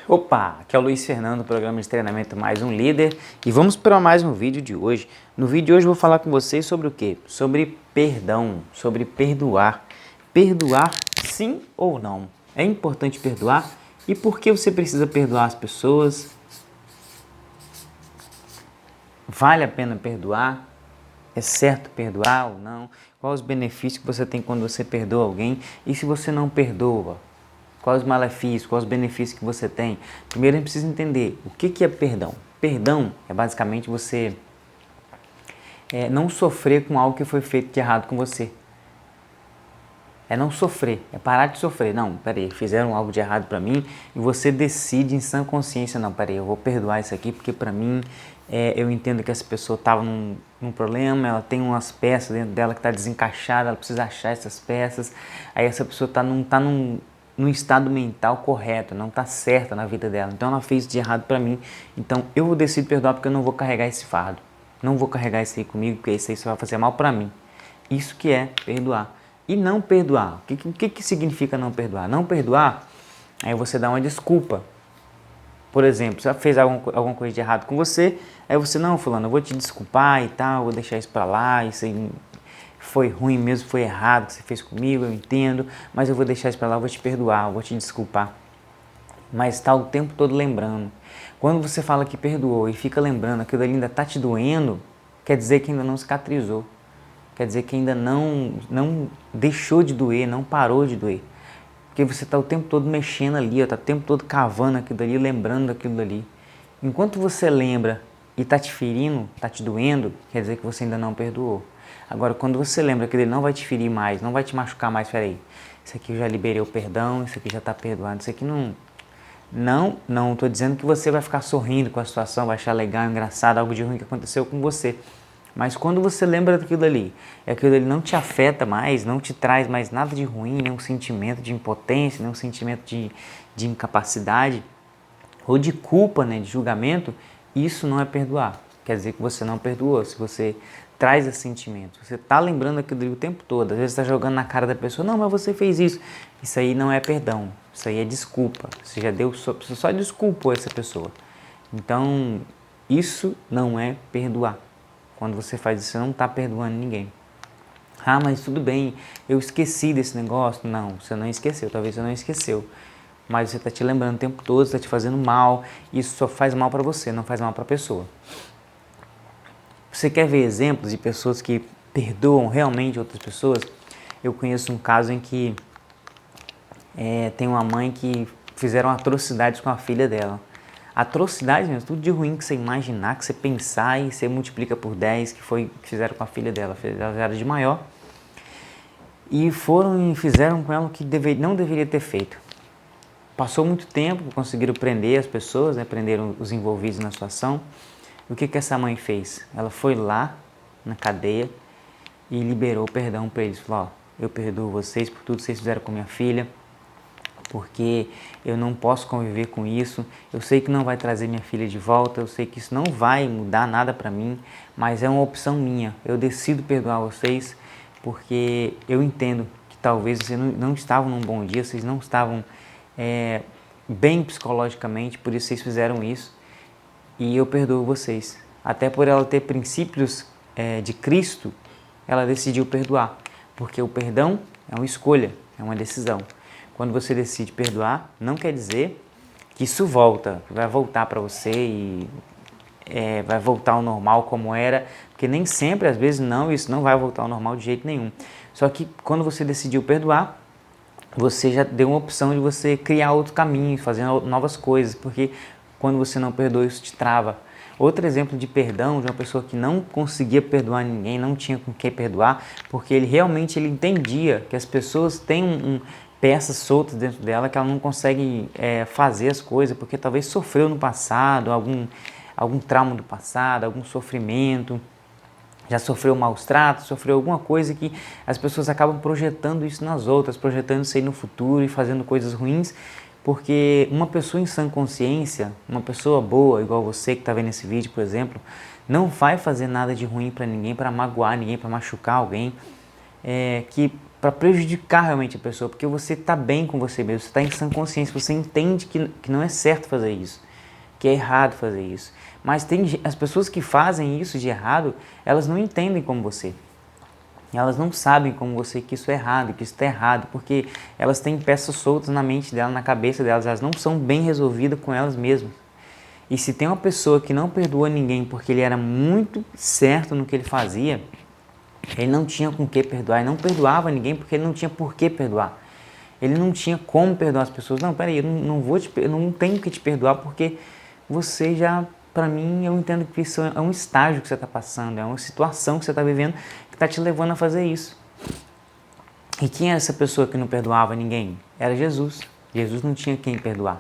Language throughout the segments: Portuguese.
Opa, aqui é o Luiz Fernando, do programa de treinamento Mais um Líder, e vamos para mais um vídeo de hoje. No vídeo de hoje eu vou falar com vocês sobre o quê? Sobre perdão, sobre perdoar. Perdoar sim ou não? É importante perdoar? E por que você precisa perdoar as pessoas? Vale a pena perdoar? É certo perdoar ou não? Quais os benefícios que você tem quando você perdoa alguém? E se você não perdoa? Quais os malefícios, quais os benefícios que você tem? Primeiro a gente precisa entender o que é perdão. Perdão é basicamente você não sofrer com algo que foi feito de errado com você. É não sofrer, é parar de sofrer. Não, peraí, fizeram algo de errado pra mim e você decide em sã consciência, não, peraí, eu vou perdoar isso aqui porque pra mim eu entendo que essa pessoa estava num problema, ela tem umas peças dentro dela que está desencaixada, ela precisa achar essas peças, aí essa pessoa não está num estado mental correto, não está certa na vida dela, então ela fez de errado pra mim, então eu vou decidir perdoar porque eu não vou carregar esse fardo, não vou carregar isso aí comigo porque isso aí só vai fazer mal pra mim. Isso que é perdoar. E não perdoar. O que significa não perdoar? Não perdoar é você dar uma desculpa. Por exemplo, você fez alguma coisa de errado com você, aí você, não, fulano, eu vou te desculpar e tal, vou deixar isso pra lá, isso aí foi ruim mesmo, foi errado que você fez comigo, eu entendo, mas eu vou deixar isso pra lá, eu vou te perdoar, eu vou te desculpar. Mas está o tempo todo lembrando. Quando você fala que perdoou e fica lembrando, aquilo ali ainda está te doendo, quer dizer que ainda não cicatrizou. Quer dizer que ainda não deixou de doer, não parou de doer. Porque você está o tempo todo mexendo ali, está o tempo todo cavando aquilo ali, lembrando daquilo ali. Enquanto você lembra e está te ferindo, está te doendo, quer dizer que você ainda não perdoou. Agora, quando você lembra que ele não vai te ferir mais, não vai te machucar mais, peraí, isso aqui eu já liberei o perdão, isso aqui já está perdoado, isso aqui não... Não estou dizendo que você vai ficar sorrindo com a situação, vai achar legal, engraçado, algo de ruim que aconteceu com você. Mas quando você lembra daquilo ali, e aquilo ali não te afeta mais, não te traz mais nada de ruim, nenhum sentimento de impotência, nenhum sentimento de incapacidade ou de culpa, né, de julgamento, isso não é perdoar. Quer dizer que você não perdoou. Se você traz esse sentimento, você está lembrando aquilo ali o tempo todo, às vezes está jogando na cara da pessoa, não, mas você fez isso. Isso aí não é perdão, isso aí é desculpa. Você já deu, você só desculpou essa pessoa. Então, isso não é perdoar. Quando você faz isso, você não está perdoando ninguém. Ah, mas tudo bem, eu esqueci desse negócio. Não, você não esqueceu, talvez você não esqueceu. Mas você está te lembrando o tempo todo, está te fazendo mal. Isso só faz mal para você, não faz mal para a pessoa. Você quer ver exemplos de pessoas que perdoam realmente outras pessoas? Eu conheço um caso em que tem uma mãe que fizeram atrocidades com a filha dela. Atrocidades mesmo, tudo de ruim que você imaginar, que você pensar e você multiplica por 10, que fizeram com a filha dela. Ela era de maior. E foram e fizeram com ela o que não deveria ter feito. Passou muito tempo, conseguiram prender as pessoas, né, prenderam os envolvidos na situação. E o que essa mãe fez? Ela foi lá na cadeia e liberou perdão para eles. Falou, ó, eu perdoo vocês por tudo que vocês fizeram com minha filha, porque eu não posso conviver com isso, eu sei que não vai trazer minha filha de volta, eu sei que isso não vai mudar nada para mim, mas é uma opção minha, eu decido perdoar vocês, porque eu entendo que talvez vocês não estavam num bom dia, vocês não estavam bem psicologicamente, por isso vocês fizeram isso, e eu perdoo vocês. Até por ela ter princípios de Cristo, ela decidiu perdoar, porque o perdão é uma escolha, é uma decisão. Quando você decide perdoar, não quer dizer que isso vai voltar para você e vai voltar ao normal como era, porque nem sempre, às vezes, isso não vai voltar ao normal de jeito nenhum. Só que quando você decidiu perdoar, você já deu uma opção de você criar outro caminho, fazer novas coisas, porque quando você não perdoa, isso te trava. Outro exemplo de perdão, de uma pessoa que não conseguia perdoar ninguém, não tinha com quem perdoar, porque ele realmente entendia que as pessoas têm peças soltas dentro dela, que ela não consegue fazer as coisas, porque talvez sofreu no passado, algum trauma do passado, algum sofrimento, já sofreu maus tratos, sofreu alguma coisa que as pessoas acabam projetando isso nas outras, projetando isso aí no futuro e fazendo coisas ruins, porque uma pessoa em sã consciência, uma pessoa boa, igual você que está vendo esse vídeo, por exemplo, não vai fazer nada de ruim para ninguém, para magoar ninguém, para machucar alguém, que para prejudicar realmente a pessoa, porque você está bem com você mesmo, você está em sã consciência, você entende que não é certo fazer isso, que é errado fazer isso. Mas as pessoas que fazem isso de errado, elas não entendem como você. Elas não sabem como você que isso é errado, que isso está errado, porque elas têm peças soltas na mente dela, na cabeça delas, elas não são bem resolvidas com elas mesmas. E se tem uma pessoa que não perdoa ninguém porque ele era muito certo no que ele fazia, ele não tinha com que perdoar, ele não perdoava ninguém porque ele não tinha por que perdoar. Ele não tinha como perdoar as pessoas. Não, peraí, eu não tenho que te perdoar porque você já, para mim, eu entendo que isso é um estágio que você está passando, é uma situação que você está vivendo que está te levando a fazer isso. E quem era essa pessoa que não perdoava ninguém? Era Jesus. Jesus não tinha quem perdoar.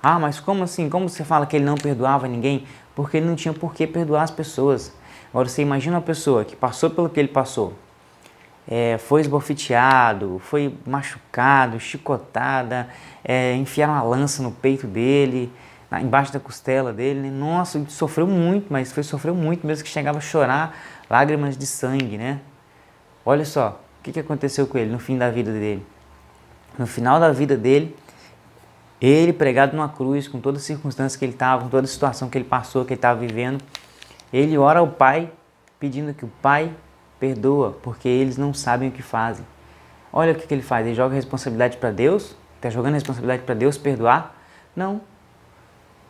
Ah, mas como assim? Como você fala que ele não perdoava ninguém? Porque ele não tinha por que perdoar as pessoas. Agora você imagina uma pessoa que passou pelo que ele passou, foi esbofeteado, foi machucado, chicotada, enfiaram uma lança no peito dele, embaixo da costela dele, né? Nossa, ele sofreu muito, mas sofreu muito mesmo, que chegava a chorar lágrimas de sangue, né? Olha só, o que aconteceu com ele no fim da vida dele? No final da vida dele, ele pregado numa cruz, com todas as circunstâncias que ele estava, com toda a situação que ele passou, que ele estava vivendo, ele ora ao Pai, pedindo que o Pai perdoa, porque eles não sabem o que fazem. Olha o que ele faz, ele joga a responsabilidade para Deus, está jogando a responsabilidade para Deus perdoar? Não.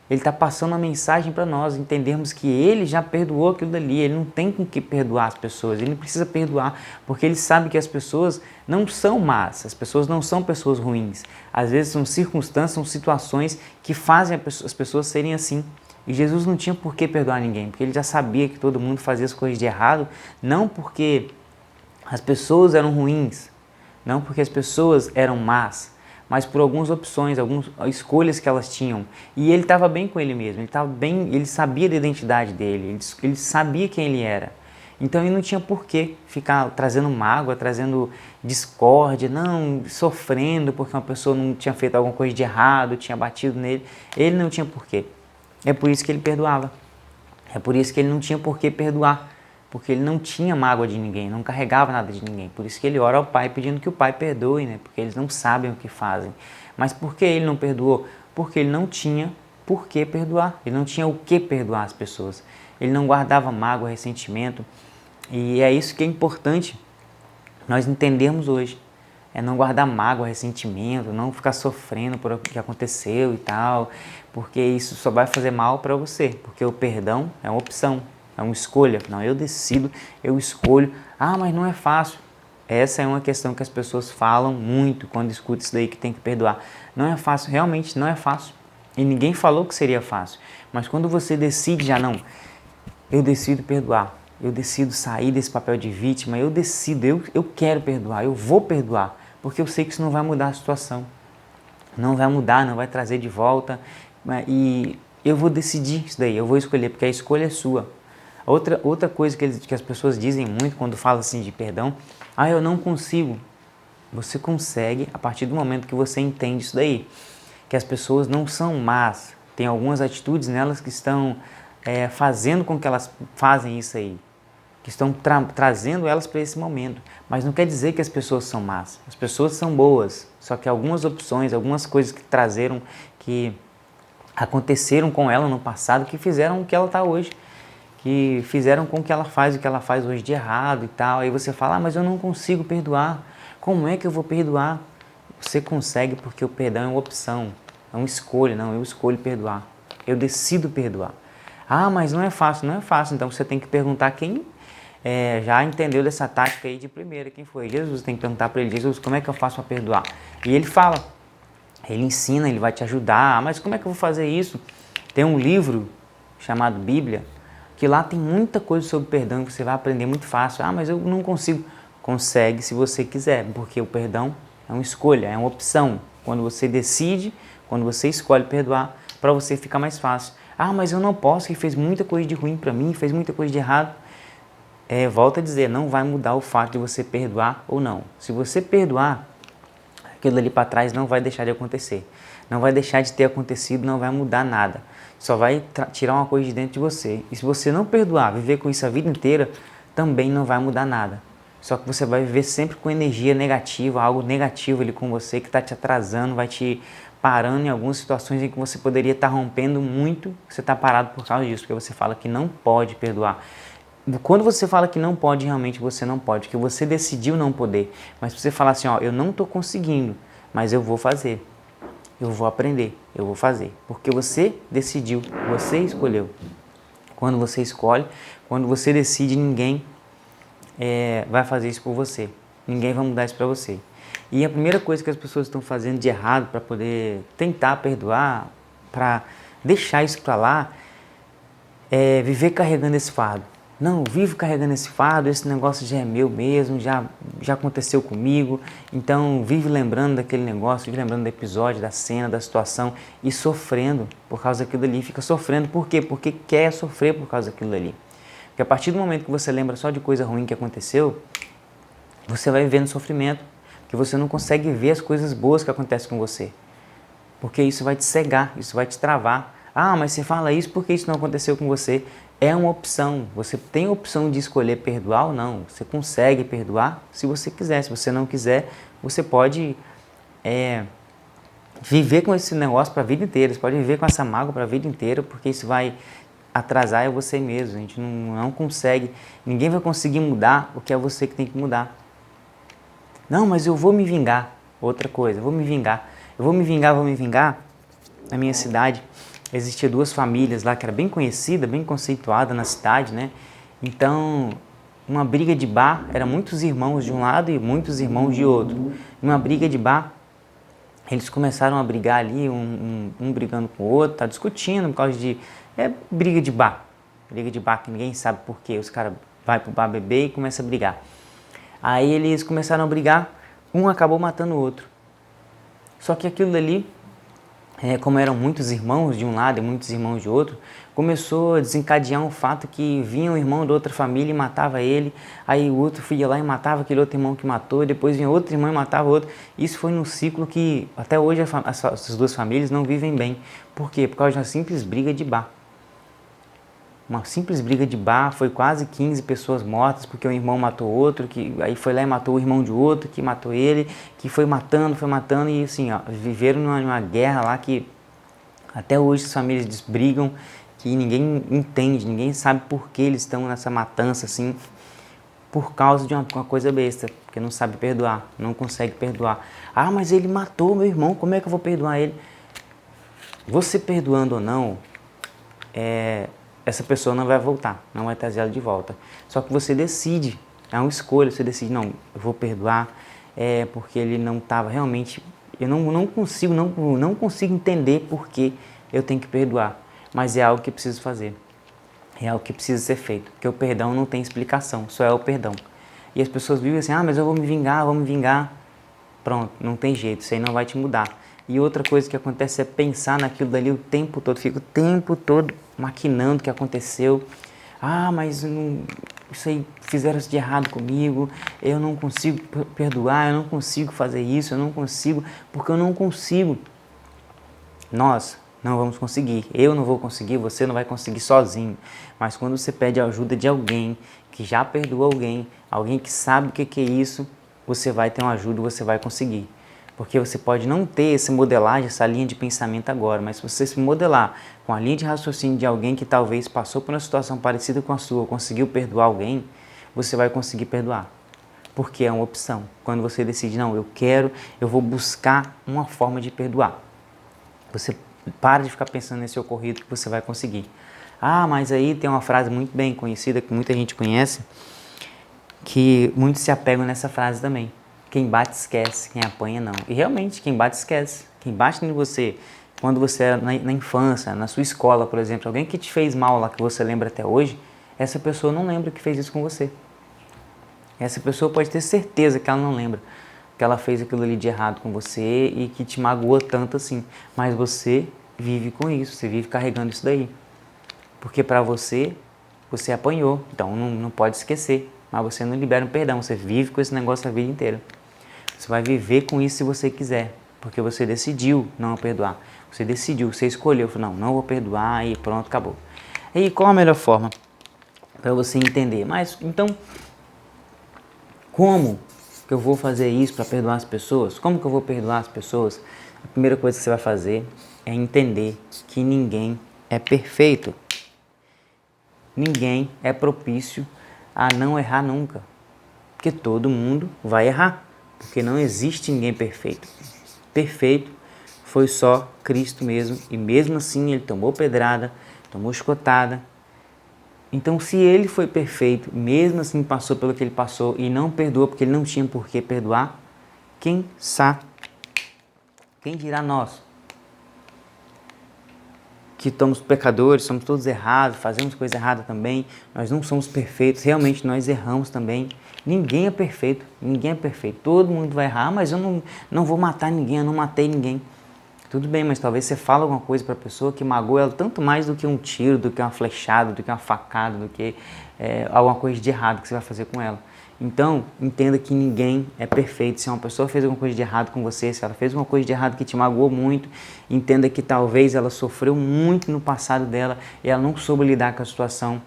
Ele está passando uma mensagem para nós entendermos que ele já perdoou aquilo dali, ele não tem com que perdoar as pessoas, ele não precisa perdoar, porque ele sabe que as pessoas não são más, as pessoas não são pessoas ruins. Às vezes são circunstâncias, são situações que fazem as pessoas serem assim. E Jesus não tinha por que perdoar ninguém, porque ele já sabia que todo mundo fazia as coisas de errado, não porque as pessoas eram ruins, não porque as pessoas eram más, mas por algumas opções, algumas escolhas que elas tinham. E ele estava bem com ele mesmo, ele estava bem, ele sabia da identidade dele, ele sabia quem ele era. Então ele não tinha por que ficar trazendo mágoa, trazendo discórdia, não, sofrendo porque uma pessoa não tinha feito alguma coisa de errado, tinha batido nele. Ele não tinha por quê. É por isso que ele perdoava. É por isso que ele não tinha por que perdoar. Porque ele não tinha mágoa de ninguém, não carregava nada de ninguém. Por isso que ele ora ao Pai pedindo que o Pai perdoe, né? Porque eles não sabem o que fazem. Mas por que ele não perdoou? Porque ele não tinha por que perdoar. Ele não tinha o que perdoar as pessoas. Ele não guardava mágoa, ressentimento. E é isso que é importante nós entendermos hoje. É não guardar mágoa, ressentimento, não ficar sofrendo por o que aconteceu e tal, porque isso só vai fazer mal para você, porque o perdão é uma opção, é uma escolha. Não, eu decido, eu escolho. Ah, mas não é fácil. Essa é uma questão que as pessoas falam muito quando escutam isso daí, que tem que perdoar. Não é fácil, realmente não é fácil. E ninguém falou que seria fácil. Mas quando você decide já não, eu decido perdoar, eu decido sair desse papel de vítima, eu decido, eu quero perdoar, eu vou perdoar. Porque eu sei que isso não vai mudar a situação, não vai mudar, não vai trazer de volta, e eu vou decidir isso daí, eu vou escolher, porque a escolha é sua. Outra coisa que as pessoas dizem muito quando falam assim de perdão, eu não consigo. Você consegue a partir do momento que você entende isso daí, que as pessoas não são más, tem algumas atitudes nelas que estão fazendo com que elas fazem isso aí, que estão trazendo elas para esse momento. Mas não quer dizer que as pessoas são más. As pessoas são boas, só que algumas opções, algumas coisas que aconteceram com ela no passado, que fizeram o que ela está hoje, que fizeram com que ela faz o que ela faz hoje de errado e tal. Aí você fala, mas eu não consigo perdoar. Como é que eu vou perdoar? Você consegue porque o perdão é uma opção, é uma escolha. Não, eu escolho perdoar. Eu decido perdoar. Mas não é fácil. Não é fácil, então você tem que perguntar quem já entendeu dessa tática aí de primeira, quem foi? Jesus. Tem que perguntar para ele, Jesus, como é que eu faço para perdoar? E ele fala, ele ensina, ele vai te ajudar. Mas como é que eu vou fazer isso? Tem um livro chamado Bíblia, que lá tem muita coisa sobre perdão que você vai aprender muito fácil. Mas eu não consigo. Consegue se você quiser, porque o perdão é uma escolha, é uma opção. Quando você decide, quando você escolhe perdoar, para você fica mais fácil. Mas eu não posso, que fez muita coisa de ruim para mim, fez muita coisa de errado. Volto a dizer, não vai mudar o fato de você perdoar ou não. Se você perdoar, aquilo ali para trás não vai deixar de acontecer. Não vai deixar de ter acontecido, não vai mudar nada. Só vai tirar uma coisa de dentro de você. E se você não perdoar, viver com isso a vida inteira, também não vai mudar nada. Só que você vai viver sempre com energia negativa, algo negativo ali com você que está te atrasando, vai te parando em algumas situações em que você poderia estar rompendo muito, você está parado por causa disso, porque você fala que não pode perdoar. Quando você fala que não pode, realmente você não pode, que você decidiu não poder. Mas se você falar assim, ó, eu não estou conseguindo, mas eu vou fazer, eu vou aprender, eu vou fazer. Porque você decidiu, você escolheu. Quando você escolhe, quando você decide, ninguém vai fazer isso por você. Ninguém vai mudar isso para você. E a primeira coisa que as pessoas estão fazendo de errado para poder tentar perdoar, para deixar isso para lá, é viver carregando esse fardo. Não, eu vivo carregando esse fardo, esse negócio já é meu mesmo, já aconteceu comigo, então vive lembrando daquele negócio, vive lembrando do episódio, da cena, da situação e sofrendo por causa daquilo ali. Fica sofrendo, por quê? Porque quer sofrer por causa daquilo ali. Porque a partir do momento que você lembra só de coisa ruim que aconteceu, você vai vivendo sofrimento, porque você não consegue ver as coisas boas que acontecem com você. Porque isso vai te cegar, isso vai te travar. Ah, mas você fala isso porque isso não aconteceu com você. É uma opção. Você tem a opção de escolher perdoar ou não. Você consegue perdoar se você quiser. Se você não quiser, você pode viver com esse negócio para a vida inteira. Você pode viver com essa mágoa para a vida inteira, porque isso vai atrasar você mesmo. A gente não consegue, ninguém vai conseguir mudar o que é você que tem que mudar. Não, mas eu vou me vingar. Outra coisa, eu vou me vingar. Eu vou me vingar. Na minha cidade, existia 2 famílias lá que era bem conhecida, bem conceituada na cidade, né? Então, uma briga de bar, era muitos irmãos de um lado e muitos irmãos de outro. Uma briga de bar, eles começaram a brigar ali, um brigando com o outro, tá discutindo por causa de briga de bar. Briga de bar que ninguém sabe por quê. Os caras vão pro bar beber e começam a brigar. Aí eles começaram a brigar, um acabou matando o outro. Só que aquilo dali, como eram muitos irmãos de um lado e muitos irmãos de outro, começou a desencadear um fato que vinha um irmão de outra família e matava ele, aí o outro ia lá e matava aquele outro irmão que matou, e depois vinha outro irmão e matava o outro. Isso foi num ciclo que até hoje essas 2 famílias não vivem bem. Por quê? Por causa de uma simples briga de bar. Uma simples briga de bar, foi quase 15 pessoas mortas, porque um irmão matou outro, que aí foi lá e matou o irmão de outro, que matou ele, que foi matando, e assim, ó, viveram numa guerra lá que até hoje as famílias brigam, que ninguém entende, ninguém sabe por que eles estão nessa matança, assim, por causa de uma coisa besta, porque não sabe perdoar, não consegue perdoar. Ah, mas ele matou meu irmão, como é que eu vou perdoar ele? Você perdoando ou não, essa pessoa não vai voltar, não vai trazer ela de volta. Só que você decide, é uma escolha, você decide, não, eu vou perdoar, porque ele não estava realmente, eu não consigo entender por que eu tenho que perdoar, mas é algo que eu preciso fazer, é algo que precisa ser feito, porque o perdão não tem explicação, só é o perdão. E as pessoas vivem assim, ah, mas eu vou me vingar, pronto, não tem jeito, isso aí não vai te mudar. E outra coisa que acontece é pensar naquilo dali o tempo todo, fica o tempo todo maquinando o que aconteceu. Ah, mas isso aí fizeram isso de errado comigo, eu não consigo perdoar, eu não consigo fazer isso, eu não consigo, porque eu não consigo. Nós não vamos conseguir, eu não vou conseguir, você não vai conseguir sozinho. Mas quando você pede a ajuda de alguém que já perdoou alguém que sabe o que é isso, você vai ter uma ajuda, você vai conseguir. Porque você pode não ter essa modelagem, essa linha de pensamento agora, mas se você se modelar com a linha de raciocínio de alguém que talvez passou por uma situação parecida com a sua, conseguiu perdoar alguém, você vai conseguir perdoar. Porque é uma opção. Quando você decide, não, eu vou buscar uma forma de perdoar. Você para de ficar pensando nesse ocorrido que você vai conseguir. Ah, mas aí tem uma frase muito bem conhecida, que muita gente conhece, que muitos se apegam nessa frase também. Quem bate esquece, quem apanha não. E realmente, quem bate esquece. Quem bate em você, quando você era na infância, na sua escola, por exemplo, alguém que te fez mal lá, que você lembra até hoje, essa pessoa não lembra que fez isso com você. Essa pessoa pode ter certeza que ela não lembra que ela fez aquilo ali de errado com você e que te magoou tanto assim. Mas você vive com isso, você vive carregando isso daí. Porque para você apanhou, então não pode esquecer. Mas você não libera um perdão, você vive com esse negócio a vida inteira. Você vai viver com isso se você quiser, porque você decidiu não perdoar. Você decidiu, você escolheu, falou, não vou perdoar e pronto, acabou. E qual a melhor forma para você entender? Mas, então, Como que eu vou fazer isso para perdoar as pessoas? Como que eu vou perdoar as pessoas? A primeira coisa que você vai fazer é entender que ninguém é perfeito. Ninguém é propício a não errar nunca. Porque todo mundo vai errar. Porque não existe ninguém perfeito. Perfeito foi só Cristo mesmo. E mesmo assim ele tomou pedrada, tomou chicotada. Então, se ele foi perfeito, mesmo assim passou pelo que ele passou e não perdoou porque ele não tinha por que perdoar, quem dirá nós? Que somos pecadores, somos todos errados, fazemos coisa errada também, nós não somos perfeitos, realmente nós erramos também. Ninguém é perfeito, todo mundo vai errar, mas eu não vou matar ninguém, eu não matei ninguém. Tudo bem, mas talvez você fale alguma coisa para a pessoa que magoa ela tanto mais do que um tiro, do que uma flechada, do que uma facada, do que alguma coisa de errado que você vai fazer com ela. Então, entenda que ninguém é perfeito. Se uma pessoa fez alguma coisa de errado com você, se ela fez alguma coisa de errado que te magoou muito, entenda que talvez ela sofreu muito no passado dela e ela não soube lidar com a situação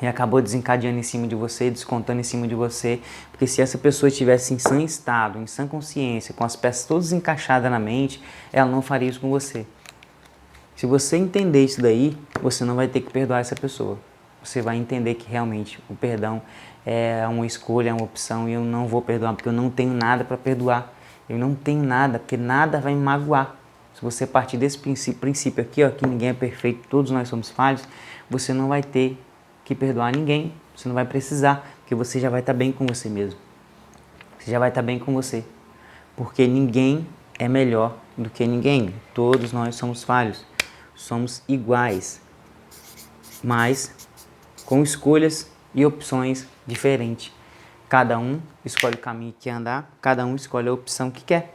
e acabou desencadeando em cima de você, descontando em cima de você, porque se essa pessoa estivesse em sã estado, em sã consciência, com as peças todas encaixadas na mente, ela não faria isso com você. Se você entender isso daí, você não vai ter que perdoar essa pessoa. Você vai entender que realmente o perdão é uma escolha, é uma opção e eu não vou perdoar porque eu não tenho nada para perdoar. Eu não tenho nada, porque nada vai me magoar. Se você partir desse princípio aqui, ó, que ninguém é perfeito, todos nós somos falhos, você não vai ter que perdoar ninguém, você não vai precisar, porque você já vai estar bem com você mesmo. Você já vai estar bem com você, porque ninguém é melhor do que ninguém. Todos nós somos falhos, somos iguais, mas com escolhas e opções diferentes. Cada um escolhe o caminho que quer andar, cada um escolhe a opção que quer.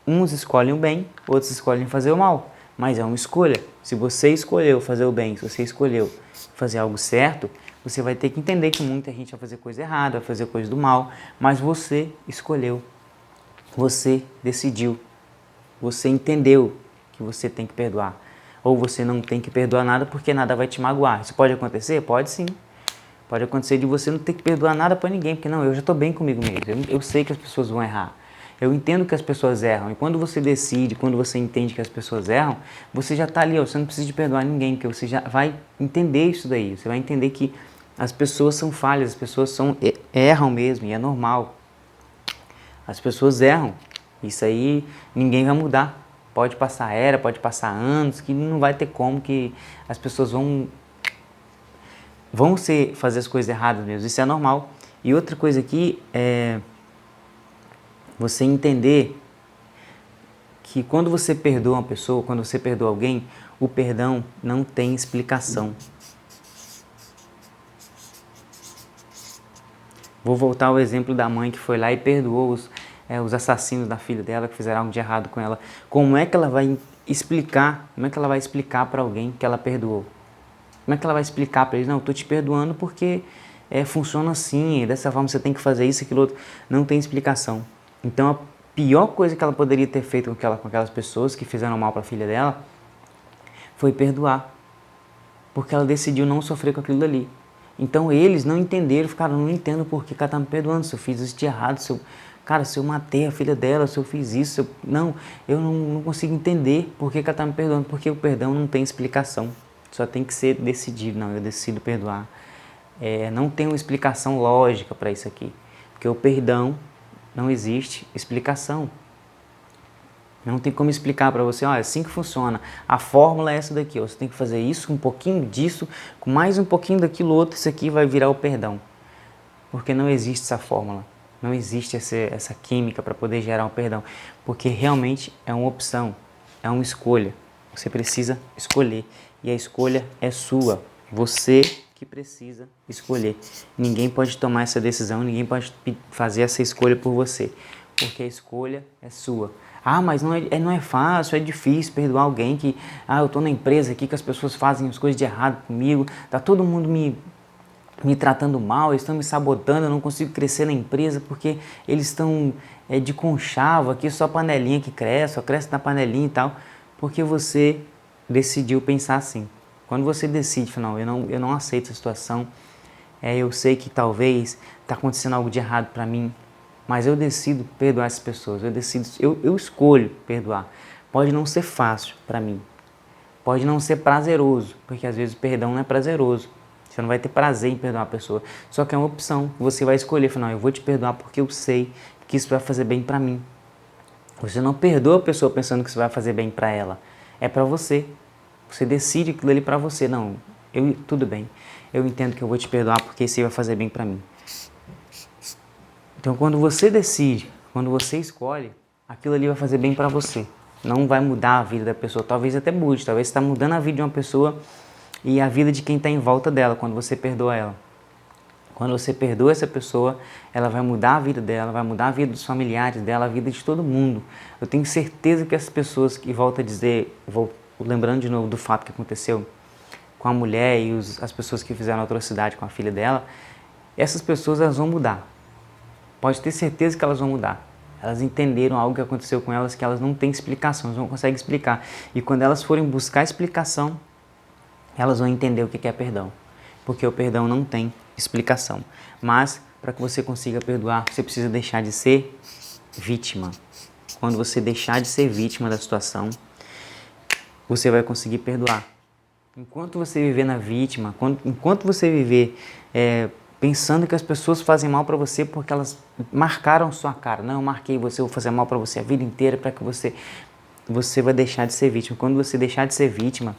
Uns escolhem o bem, outros escolhem fazer o mal, mas é uma escolha. Se você escolheu fazer o bem, se você escolheu fazer algo certo, você vai ter que entender que muita gente vai fazer coisa errada, vai fazer coisa do mal, mas você escolheu, você decidiu, você entendeu que você tem que perdoar. Ou você não tem que perdoar nada porque nada vai te magoar. Isso pode acontecer? Pode sim. Pode acontecer de você não ter que perdoar nada para ninguém, porque não, eu já estou bem comigo mesmo, eu sei que as pessoas vão errar. Eu entendo que as pessoas erram, e quando você decide, quando você entende que as pessoas erram, você já está ali, ó, você não precisa de perdoar ninguém, porque você já vai entender isso daí, você vai entender que as pessoas são falhas, as pessoas erram mesmo, e é normal. As pessoas erram, isso aí ninguém vai mudar. Pode passar era, pode passar anos, que não vai ter como que as pessoas vão fazer as coisas erradas mesmo, isso é normal. E outra coisa aqui é você entender que quando você perdoa uma pessoa, quando você perdoa alguém, o perdão não tem explicação. Vou voltar ao exemplo da mãe que foi lá e perdoou os assassinos da filha dela, que fizeram algo de errado com ela. Como é que ela vai explicar para alguém que ela perdoou? Como é que ela vai explicar para eles? Não, eu estou te perdoando porque funciona assim, dessa forma você tem que fazer isso, aquilo outro. Não tem explicação. Então, a pior coisa que ela poderia ter feito com aquelas pessoas que fizeram mal para a filha dela foi perdoar. Porque ela decidiu não sofrer com aquilo dali. Então, eles não entenderam, ficaram, não entendo por que ela está me perdoando, se eu fiz isso de errado, se eu matei a filha dela, se eu fiz isso, eu não consigo entender por que ela está me perdoando, porque o perdão não tem explicação. Só tem que ser decidido, não, eu decido perdoar. Não tem uma explicação lógica para isso aqui, porque o perdão não existe explicação. Não tem como explicar para você, é assim que funciona, a fórmula é essa daqui, você tem que fazer isso, um pouquinho disso, com mais um pouquinho daquilo outro, isso aqui vai virar o perdão. Porque não existe essa fórmula, não existe essa química para poder gerar um perdão, porque realmente é uma opção, é uma escolha. Você precisa escolher e a escolha é sua. Você que precisa escolher. Ninguém pode tomar essa decisão, ninguém pode fazer essa escolha por você, porque a escolha é sua. Mas não é fácil, é difícil perdoar alguém que... eu estou na empresa aqui que as pessoas fazem as coisas de errado comigo, tá todo mundo me tratando mal, eles estão me sabotando, eu não consigo crescer na empresa porque eles estão de conchavo aqui, só panelinha que cresce, só cresce na panelinha e tal, porque você decidiu pensar assim. Quando você decide, não, eu não aceito essa situação, eu sei que talvez está acontecendo algo de errado para mim, mas eu decido perdoar essas pessoas, eu escolho perdoar. Pode não ser fácil para mim, pode não ser prazeroso, porque às vezes o perdão não é prazeroso. Você não vai ter prazer em perdoar a pessoa. Só que é uma opção. Você vai escolher, falar, não, eu vou te perdoar porque eu sei que isso vai fazer bem para mim. Você não perdoa a pessoa pensando que isso vai fazer bem para ela. É para você. Você decide aquilo ali para você. Não, tudo bem. Eu entendo que eu vou te perdoar porque isso vai fazer bem para mim. Então, quando você decide, quando você escolhe, aquilo ali vai fazer bem para você. Não vai mudar a vida da pessoa. Talvez até mude. Talvez você está mudando a vida de uma pessoa e a vida de quem está em volta dela, quando você perdoa ela. Quando você perdoa essa pessoa, ela vai mudar a vida dela, vai mudar a vida dos familiares dela, a vida de todo mundo. Eu tenho certeza que as pessoas que, volto a dizer, lembrando de novo do fato que aconteceu com a mulher e as pessoas que fizeram atrocidade com a filha dela, essas pessoas elas vão mudar. Pode ter certeza que elas vão mudar. Elas entenderam algo que aconteceu com elas que elas não têm explicação, elas não conseguem explicar. E quando elas forem buscar explicação, elas vão entender o que é perdão. Porque o perdão não tem explicação. Mas, para que você consiga perdoar, você precisa deixar de ser vítima. Quando você deixar de ser vítima da situação, você vai conseguir perdoar. Enquanto você viver na vítima, enquanto você viver pensando que as pessoas fazem mal para você porque elas marcaram sua cara. Não, eu marquei você, eu vou fazer mal para você a vida inteira para que você vai deixar de ser vítima. Quando você deixar de ser vítima,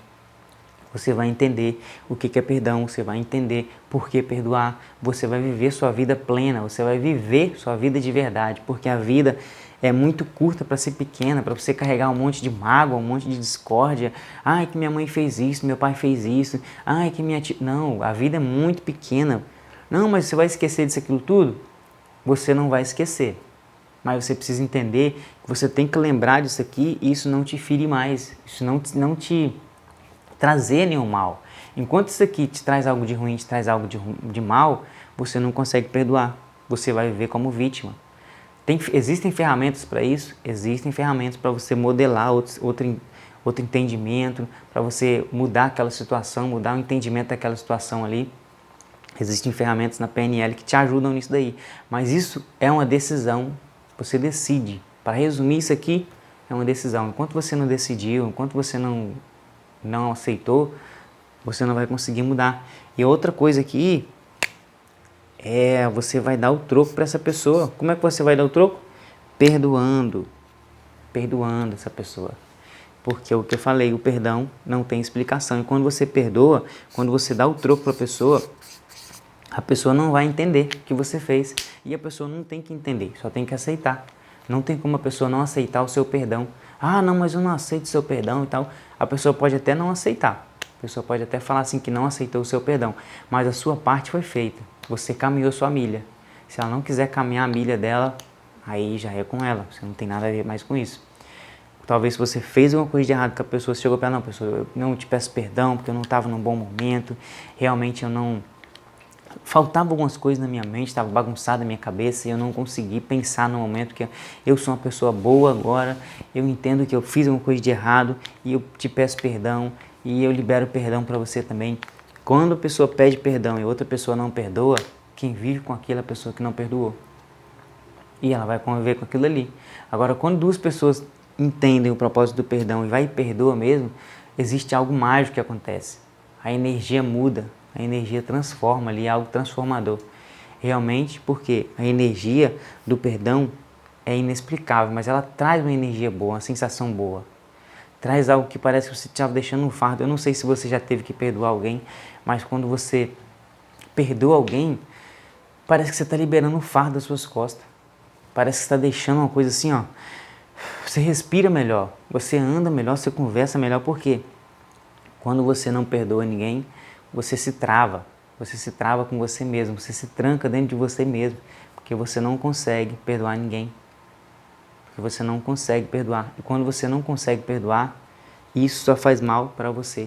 você vai entender o que é perdão, você vai entender por que perdoar, você vai viver sua vida plena, você vai viver sua vida de verdade, porque a vida é muito curta para ser pequena, para você carregar um monte de mágoa, um monte de discórdia. Ai, que minha mãe fez isso, meu pai fez isso, ai, que minha tia... Não, a vida é muito pequena. Não, mas você vai esquecer disso, aquilo tudo? Você não vai esquecer. Mas você precisa entender que você tem que lembrar disso aqui e isso não te fere mais, isso não te trazer nenhum mal. Enquanto isso aqui te traz algo de ruim, te traz algo de mal, você não consegue perdoar. Você vai viver como vítima. Existem ferramentas para isso? Existem ferramentas para você modelar outro entendimento, para você mudar aquela situação, mudar o entendimento daquela situação ali. Existem ferramentas na PNL que te ajudam nisso daí. Mas isso é uma decisão. Você decide. Para resumir isso aqui, é uma decisão. Enquanto você não decidiu, enquanto você não aceitou, você não vai conseguir mudar. E outra coisa aqui você vai dar o troco para essa pessoa. Como é que você vai dar o troco? Perdoando essa pessoa. Porque o que eu falei, o perdão não tem explicação. E quando você perdoa, quando você dá o troco para a pessoa não vai entender o que você fez. E a pessoa não tem que entender, só tem que aceitar. Não tem como a pessoa não aceitar o seu perdão. Ah, não, mas eu não aceito o seu perdão e tal. A pessoa pode até não aceitar. A pessoa pode até falar assim que não aceitou o seu perdão. Mas a sua parte foi feita. Você caminhou sua milha. Se ela não quiser caminhar a milha dela, aí já é com ela. Você não tem nada a ver mais com isso. Talvez se você fez alguma coisa de errado com a pessoa, você chegou para ela, não, pessoa, eu não te peço perdão porque eu não estava num bom momento. Realmente eu não... Faltavam algumas coisas na minha mente, estava bagunçada a minha cabeça e eu não consegui pensar no momento que eu sou uma pessoa boa agora, eu entendo que eu fiz alguma coisa de errado e eu te peço perdão e eu libero perdão para você também. Quando a pessoa pede perdão e outra pessoa não perdoa, quem vive com aquilo é a pessoa que não perdoou. E ela vai conviver com aquilo ali. Agora, quando duas pessoas entendem o propósito do perdão e vai e perdoa mesmo, existe algo mágico que acontece. A energia muda. A energia transforma ali, é algo transformador. Realmente, porque a energia do perdão é inexplicável, mas ela traz uma energia boa, uma sensação boa. Traz algo que parece que você estava deixando um fardo. Eu não sei se você já teve que perdoar alguém, mas quando você perdoa alguém, parece que você está liberando um fardo das suas costas. Parece que você está deixando uma coisa assim, ó. Você respira melhor, você anda melhor, você conversa melhor. Por quê? Quando você não perdoa ninguém, você se trava com você mesmo, você se tranca dentro de você mesmo, porque você não consegue perdoar ninguém, porque você não consegue perdoar, e quando você não consegue perdoar, isso só faz mal para você.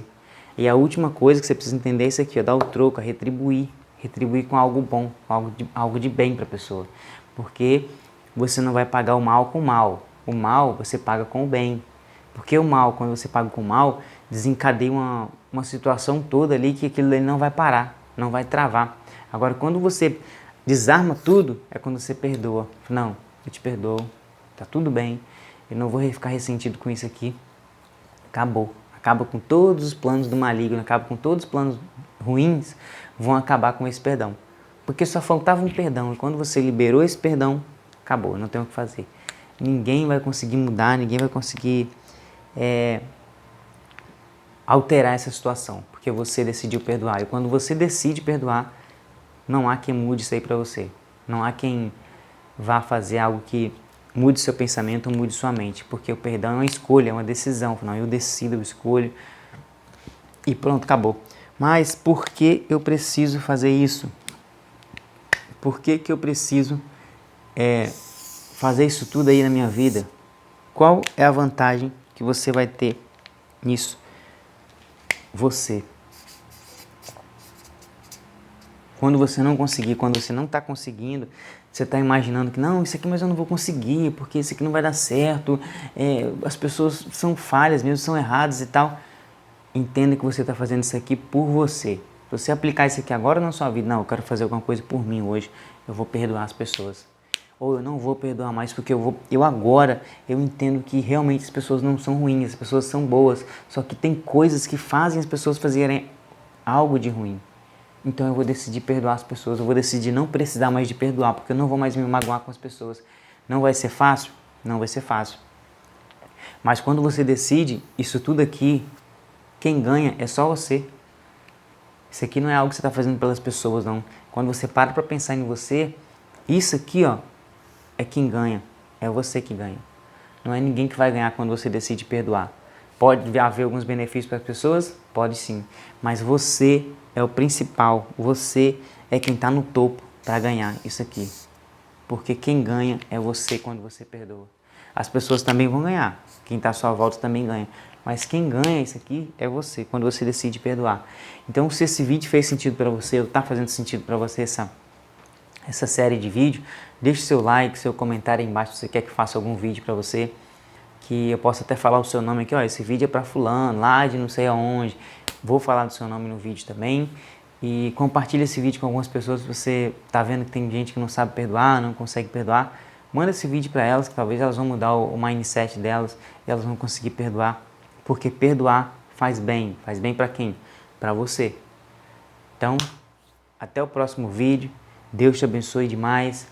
E a última coisa que você precisa entender é isso aqui, dar o troco, retribuir com algo bom, algo de bem para a pessoa, porque você não vai pagar o mal com o mal você paga com o bem. Porque o mal, quando você paga com o mal, desencadeia uma situação toda ali que aquilo ali não vai parar, não vai travar. Agora, quando você desarma tudo, é quando você perdoa. Não, eu te perdoo, tá tudo bem, eu não vou ficar ressentido com isso aqui. Acabou. Acaba com todos os planos do maligno, acaba com todos os planos ruins, vão acabar com esse perdão. Porque só faltava um perdão, e quando você liberou esse perdão, acabou, não tem o que fazer. Ninguém vai conseguir mudar, ninguém vai conseguir alterar essa situação, porque você decidiu perdoar. E quando você decide perdoar, não há quem mude isso aí para você. Não há quem vá fazer algo que mude seu pensamento ou mude sua mente, porque o perdão é uma escolha, é uma decisão. Não, eu decido, eu escolho e pronto, acabou. Mas por que eu preciso fazer isso? Por que eu preciso fazer isso tudo aí na minha vida? Qual é a vantagem que você vai ter nisso? Você. Quando você não conseguir, quando você não está conseguindo, você está imaginando que não, isso aqui mas eu não vou conseguir, porque isso aqui não vai dar certo, as pessoas são falhas mesmo, são erradas e tal. Entenda que você está fazendo isso aqui por você. Se você aplicar isso aqui agora na sua vida, não, eu quero fazer alguma coisa por mim hoje, eu vou perdoar as pessoas. Ou eu não vou perdoar mais porque eu agora entendo que realmente as pessoas não são ruins, as pessoas são boas, só que tem coisas que fazem as pessoas fazerem algo de ruim. Então eu vou decidir perdoar as pessoas, eu vou decidir não precisar mais de perdoar, porque eu não vou mais me magoar com as pessoas. Não vai ser fácil? Não vai ser fácil. Mas quando você decide isso tudo aqui, quem ganha é só você. Isso aqui não é algo que você está fazendo pelas pessoas, não. Quando você para pensar em você, isso aqui, ó, é quem ganha. É você que ganha. Não é ninguém que vai ganhar quando você decide perdoar. Pode haver alguns benefícios para as pessoas? Pode sim. Mas você é o principal. Você é quem está no topo para ganhar isso aqui. Porque quem ganha é você quando você perdoa. As pessoas também vão ganhar. Quem está à sua volta também ganha. Mas quem ganha isso aqui é você, quando você decide perdoar. Então, se esse vídeo fez sentido para você, ou está fazendo sentido para você essa série de vídeo, deixe seu like, seu comentário aí embaixo se você quer que faça algum vídeo para você, que eu possa até falar o seu nome aqui, ó, esse vídeo é para fulano, lá de não sei aonde, vou falar do seu nome no vídeo também, e compartilhe esse vídeo com algumas pessoas, se você está vendo que tem gente que não sabe perdoar, não consegue perdoar, manda esse vídeo para elas, que talvez elas vão mudar o mindset delas, e elas vão conseguir perdoar, porque perdoar faz bem para quem? Para você. Então, até o próximo vídeo, Deus te abençoe demais.